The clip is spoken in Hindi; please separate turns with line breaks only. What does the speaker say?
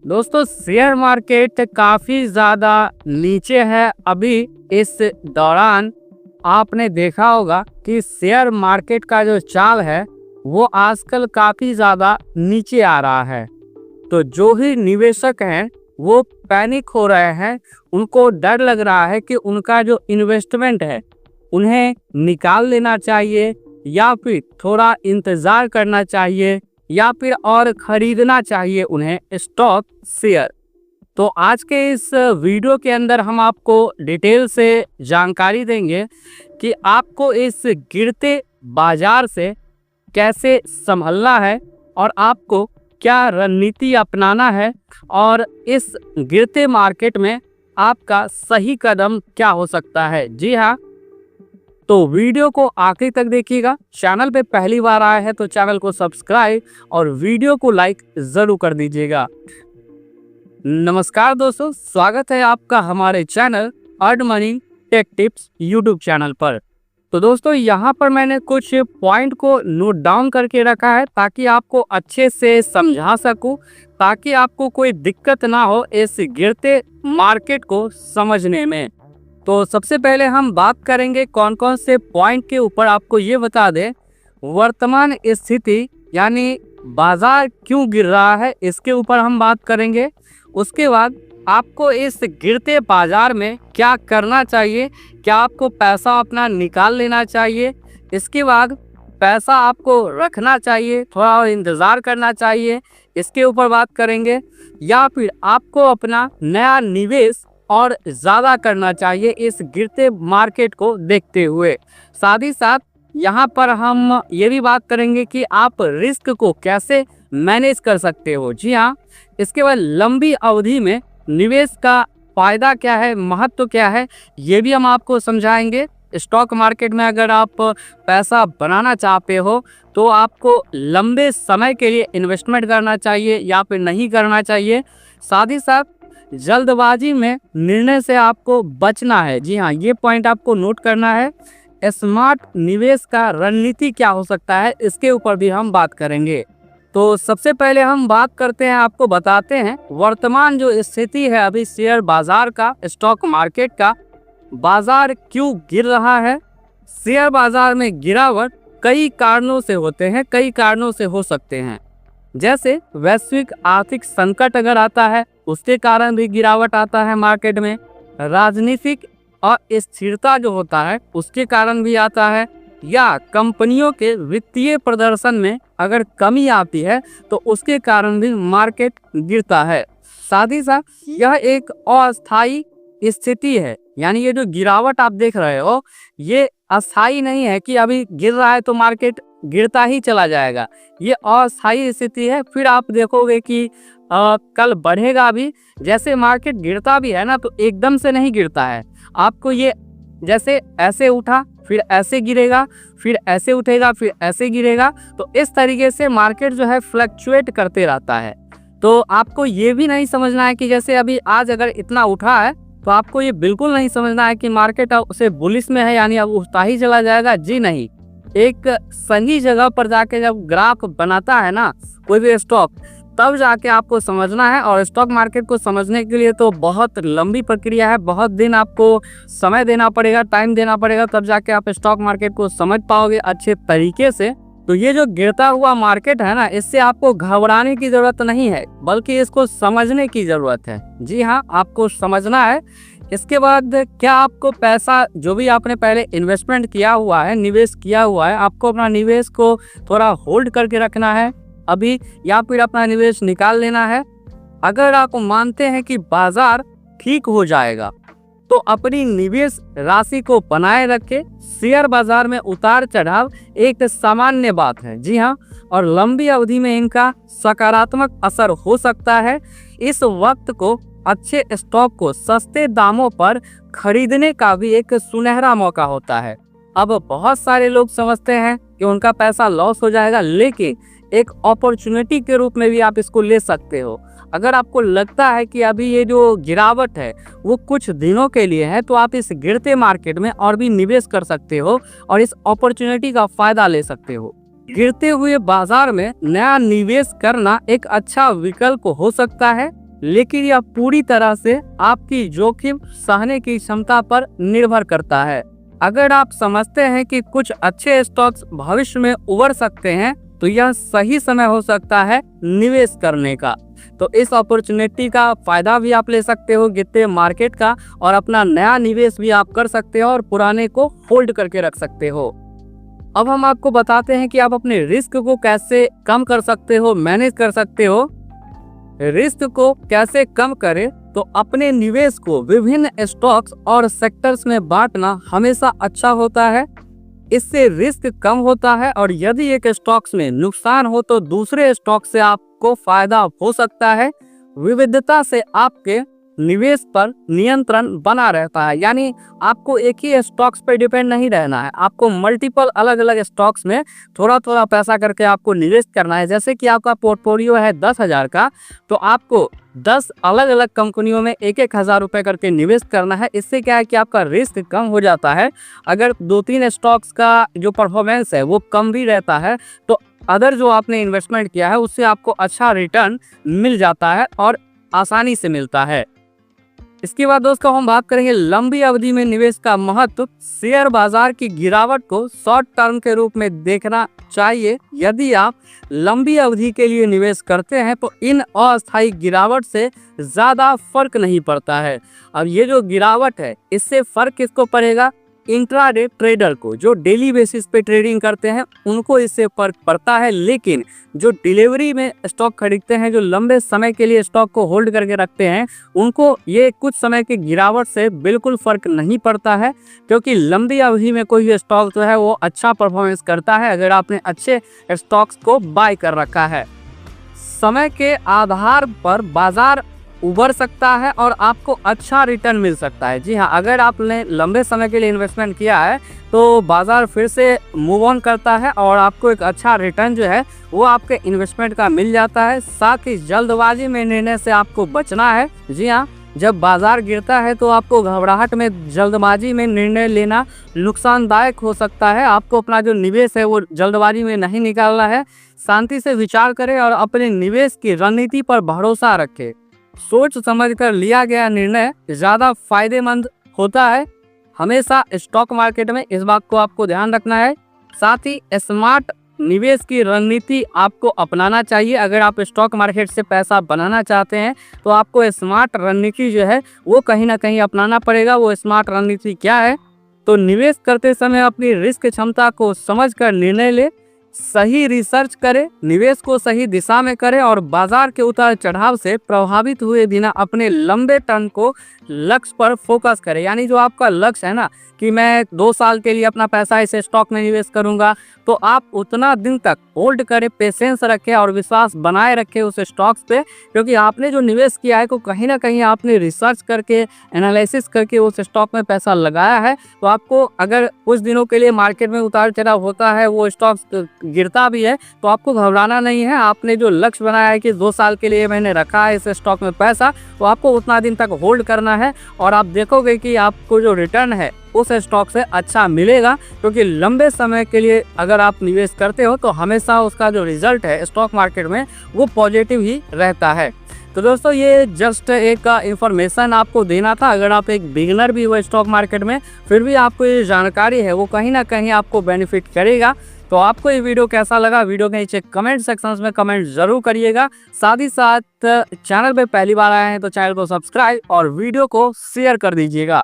दोस्तों शेयर मार्केट काफ़ी ज़्यादा नीचे है अभी। इस दौरान आपने देखा होगा कि शेयर मार्केट का जो चाल है वो आजकल काफ़ी ज़्यादा नीचे आ रहा है। तो जो भी निवेशक हैं वो पैनिक हो रहे हैं, उनको डर लग रहा है कि उनका जो इन्वेस्टमेंट है उन्हें निकाल लेना चाहिए या फिर थोड़ा इंतज़ार करना चाहिए या फिर और ख़रीदना चाहिए उन्हें स्टॉक शेयर। तो आज के इस वीडियो के अंदर हम आपको डिटेल से जानकारी देंगे कि आपको इस गिरते बाज़ार से कैसे संभलना है और आपको क्या रणनीति अपनाना है और इस गिरते मार्केट में आपका सही कदम क्या हो सकता है। जी हाँ, तो वीडियो को आखिरी तक देखिएगा। चैनल पे पहली बार आया है तो चैनल को सब्सक्राइब और वीडियो को लाइक ज़रूर कर दीजिएगा। नमस्कार दोस्तों, स्वागत है आपका हमारे channel earn money take tips YouTube channel पर। तो दोस्तों यहाँ पर मैंने कुछ पॉइंट को नोट डाउन करके रखा है ताकि आपको अच्छे से समझा सकूं, ताकि आपको कोई दिक्कत ना हो इस गिरते मार्केट को समझने में। तो सबसे पहले हम बात करेंगे कौन कौन से पॉइंट के ऊपर। आपको ये बता दें वर्तमान स्थिति यानी बाजार क्यों गिर रहा है, इसके ऊपर हम बात करेंगे। उसके बाद आपको इस गिरते बाजार में क्या करना चाहिए, क्या आपको पैसा अपना निकाल लेना चाहिए, इसके बाद पैसा आपको रखना चाहिए, थोड़ा और इंतज़ार करना चाहिए, इसके ऊपर बात करेंगे, या फिर आपको अपना नया निवेश और ज़्यादा करना चाहिए इस गिरते मार्केट को देखते हुए। साथ ही साथ यहाँ पर हम ये भी बात करेंगे कि आप रिस्क को कैसे मैनेज कर सकते हो। जी हाँ, इसके बाद लंबी अवधि में निवेश का फ़ायदा क्या है, महत्व क्या है, ये भी हम आपको समझाएंगे। स्टॉक मार्केट में अगर आप पैसा बनाना चाहते हो तो आपको लंबे समय के लिए इन्वेस्टमेंट करना चाहिए या फिर नहीं करना चाहिए। साथ ही साथ जल्दबाजी में निर्णय से आपको बचना है। जी हाँ, ये पॉइंट आपको नोट करना है। स्मार्ट निवेश का रणनीति क्या हो सकता है, इसके ऊपर भी हम बात करेंगे। तो सबसे पहले हम बात करते हैं, आपको बताते हैं वर्तमान जो स्थिति है अभी शेयर बाजार का, स्टॉक मार्केट का, बाजार क्यों गिर रहा है। शेयर बाजार में गिरावट कई कारणों से होते हैं, कई कारणों से हो सकते हैं। जैसे वैश्विक आर्थिक संकट अगर आता है उसके कारण भी गिरावट आता है मार्केट में। राजनीतिक अस्थिरता जो होता है उसके कारण भी आता है, या कंपनियों के वित्तीय प्रदर्शन में अगर कमी आती है तो उसके कारण भी मार्केट गिरता है। साथ ही साथ यह एक अस्थायी स्थिति है, यानी ये जो गिरावट आप देख रहे हो ये अस्थायी नहीं है कि अभी गिर रहा है तो मार्केट गिरता ही चला जाएगा। ये अस्थायी स्थिति है। फिर आप देखोगे कि कल बढ़ेगा भी। जैसे मार्केट गिरता भी है ना तो एकदम से नहीं गिरता है, आपको ये जैसे ऐसे उठा फिर ऐसे गिरेगा, फिर ऐसे उठेगा, फिर ऐसे गिरेगा। तो इस तरीके से मार्केट जो है फ्लक्चुएट करते रहता है। तो आपको ये भी नहीं समझना है कि जैसे अभी आज अगर इतना उठा है तो आपको ये बिल्कुल नहीं समझना है कि मार्केट उसे बुलिश में है यानी अब उठता ही चला जाएगा। जी नहीं, एक सही जगह पर जाके जब ग्राफ बनाता है ना कोई भी स्टॉक, तब जाके आपको समझना है। और स्टॉक मार्केट को समझने के लिए तो बहुत लंबी प्रक्रिया है, बहुत दिन आपको समय देना पड़ेगा, टाइम देना पड़ेगा, तब जाके आप स्टॉक मार्केट को समझ पाओगे अच्छे तरीके से। तो ये जो गिरता हुआ मार्केट है ना, इससे आपको घबराने की ज़रूरत नहीं है बल्कि इसको समझने की ज़रूरत है। जी हाँ, आपको समझना है। इसके बाद क्या आपको पैसा जो भी आपने पहले इन्वेस्टमेंट किया हुआ है, निवेश किया हुआ है, आपको अपना निवेश को थोड़ा होल्ड करके रखना है अभी, या फिर अपना निवेश निकाल लेना है। अगर आप मानते हैं कि बाजार ठीक हो जाएगा तो अपनी निवेश राशि को बनाए रखें। शेयर बाजार में उतार चढ़ाव एक सामान्य बात है। जी हाँ, और लंबी अवधि में इनका सकारात्मक असर हो सकता है। इस वक्त को अच्छे स्टॉक को सस्ते दामों पर खरीदने का भी एक सुनहरा मौका होता है। अब बहुत सारे लोग समझते हैं कि उनका पैसा लॉस हो जाएगा, लेकिन एक अपॉर्चुनिटी के रूप में भी आप इसको ले सकते हो। अगर आपको लगता है कि अभी ये जो गिरावट है वो कुछ दिनों के लिए है तो आप इस गिरते मार्केट में और भी निवेश कर सकते हो और इस अपॉर्चुनिटी का फायदा ले सकते हो। गिरते हुए बाजार में नया निवेश करना एक अच्छा विकल्प हो सकता है। लेकिन यह पूरी तरह से आपकी जोखिम सहने की क्षमता पर निर्भर करता है। अगर आप समझते हैं कि कुछ अच्छे स्टॉक्स भविष्य में उभर सकते हैं तो यह सही समय हो सकता है निवेश करने का। तो इस अपॉर्चुनिटी का फायदा भी आप ले सकते हो गिरते मार्केट का, और अपना नया निवेश भी आप कर सकते हो और पुराने को होल्ड करके रख सकते हो। अब हम आपको बताते हैं कि आप अपने रिस्क को कैसे कम कर सकते हो, मैनेज कर सकते हो। रिस्क को कैसे कम करें, तो अपने निवेश को विभिन्न स्टॉक्स और सेक्टर्स में बांटना हमेशा अच्छा होता है। इससे रिस्क कम होता है और यदि एक स्टॉक्स में नुकसान हो तो दूसरे स्टॉक से आपको फायदा हो सकता है। विविधता से आपके निवेश पर नियंत्रण बना रहता है, यानी आपको एक ही स्टॉक्स पर डिपेंड नहीं रहना है, आपको मल्टीपल अलग अलग स्टॉक्स में थोड़ा थोड़ा पैसा करके आपको निवेश करना है। जैसे कि आपका पोर्टफोलियो है 10,000 का, तो आपको 10 अलग अलग कंपनियों में 1-1 हज़ार रुपये करके निवेश करना है। इससे क्या है कि आपका रिस्क कम हो जाता है। अगर 2-3 स्टॉक्स का जो परफॉर्मेंस है वो कम भी रहता है तो अदर जो आपने इन्वेस्टमेंट किया है उससे आपको अच्छा रिटर्न मिल जाता है और आसानी से मिलता है। इसके बाद दोस्तों हम बात करेंगे लंबी अवधि में निवेश का महत्व। शेयर बाजार की गिरावट को शॉर्ट टर्म के रूप में देखना चाहिए। यदि आप लंबी अवधि के लिए निवेश करते हैं तो इन अस्थायी गिरावट से ज़्यादा फर्क नहीं पड़ता है। अब ये जो गिरावट है इससे फर्क किसको पड़ेगा? इंट्राडे ट्रेडर को, जो डेली बेसिस पे ट्रेडिंग करते हैं उनको इससे फर्क पड़ता है। लेकिन जो डिलीवरी में स्टॉक खरीदते हैं, जो लंबे समय के लिए स्टॉक को होल्ड करके रखते हैं, उनको ये कुछ समय की गिरावट से बिल्कुल फर्क नहीं पड़ता है, क्योंकि लंबी अवधि में कोई भी स्टॉक जो है वो अच्छा परफॉर्मेंस करता है अगर आपने अच्छे स्टॉक्स को बाय कर रखा है। समय के आधार पर बाजार उभर सकता है और आपको अच्छा रिटर्न मिल सकता है। जी हाँ, अगर आपने लंबे समय के लिए इन्वेस्टमेंट किया है तो बाजार फिर से मूव ऑन करता है और आपको एक अच्छा रिटर्न जो है वो आपके इन्वेस्टमेंट का मिल जाता है। साथ ही जल्दबाजी में निर्णय से आपको बचना है। जी हाँ, जब बाजार गिरता है तो आपको घबराहट में जल्दबाजी में निर्णय लेना नुकसानदायक हो सकता है। आपको अपना जो निवेश है वो जल्दबाजी में नहीं निकालना है। शांति से विचार करें और अपने निवेश की रणनीति पर भरोसा रखें। सोच समझकर लिया गया निर्णय ज़्यादा फायदेमंद होता है। हमेशा स्टॉक मार्केट में इस बात को आपको ध्यान रखना है। साथ ही स्मार्ट निवेश की रणनीति आपको अपनाना चाहिए। अगर आप स्टॉक मार्केट से पैसा बनाना चाहते हैं तो आपको स्मार्ट रणनीति जो है वो कहीं ना कहीं अपनाना पड़ेगा। वो स्मार्ट रणनीति क्या है? तो निवेश करते समय अपनी रिस्क क्षमता को समझकर निर्णय ले, सही रिसर्च करें, निवेश को सही दिशा में करें और बाजार के उतार चढ़ाव से प्रभावित हुए बिना अपने लंबे टर्म को लक्ष्य पर फोकस करें। यानी जो आपका लक्ष्य है ना कि मैं 2 साल के लिए अपना पैसा इस स्टॉक में निवेश करूंगा, तो आप उतना दिन तक होल्ड करें, पेशेंस रखें और विश्वास बनाए रखें उस स्टॉक्स पे, क्योंकि आपने जो निवेश किया है को कहीं ना कहीं आपने रिसर्च करके एनालिसिस करके उस स्टॉक में पैसा लगाया है। तो आपको अगर कुछ दिनों के लिए मार्केट में उतार चढ़ाव होता है, वो स्टॉक गिरता भी है, तो आपको घबराना नहीं है। आपने जो लक्ष्य बनाया है कि 2 साल के लिए मैंने रखा है इस स्टॉक में पैसा, तो आपको उतना दिन तक होल्ड करना है और आप देखोगे कि आपको जो रिटर्न है उस स्टॉक से अच्छा मिलेगा। क्योंकि लंबे समय के लिए अगर आप निवेश करते हो तो हमेशा उसका जो रिजल्ट है स्टॉक मार्केट में वो पॉजिटिव ही रहता है। तो दोस्तों ये जस्ट एक इंफॉर्मेशन आपको देना था। अगर आप एक बिगिनर भी हो स्टॉक मार्केट में, फिर भी आपको ये जानकारी है वो कहीं ना कहीं आपको बेनिफिट करेगा। तो आपको ये वीडियो कैसा लगा, वीडियो के नीचे कमेंट सेक्शंस में कमेंट जरूर करिएगा। साथ ही साथ चैनल पे पहली बार आए हैं तो चैनल को सब्सक्राइब और वीडियो को शेयर कर दीजिएगा।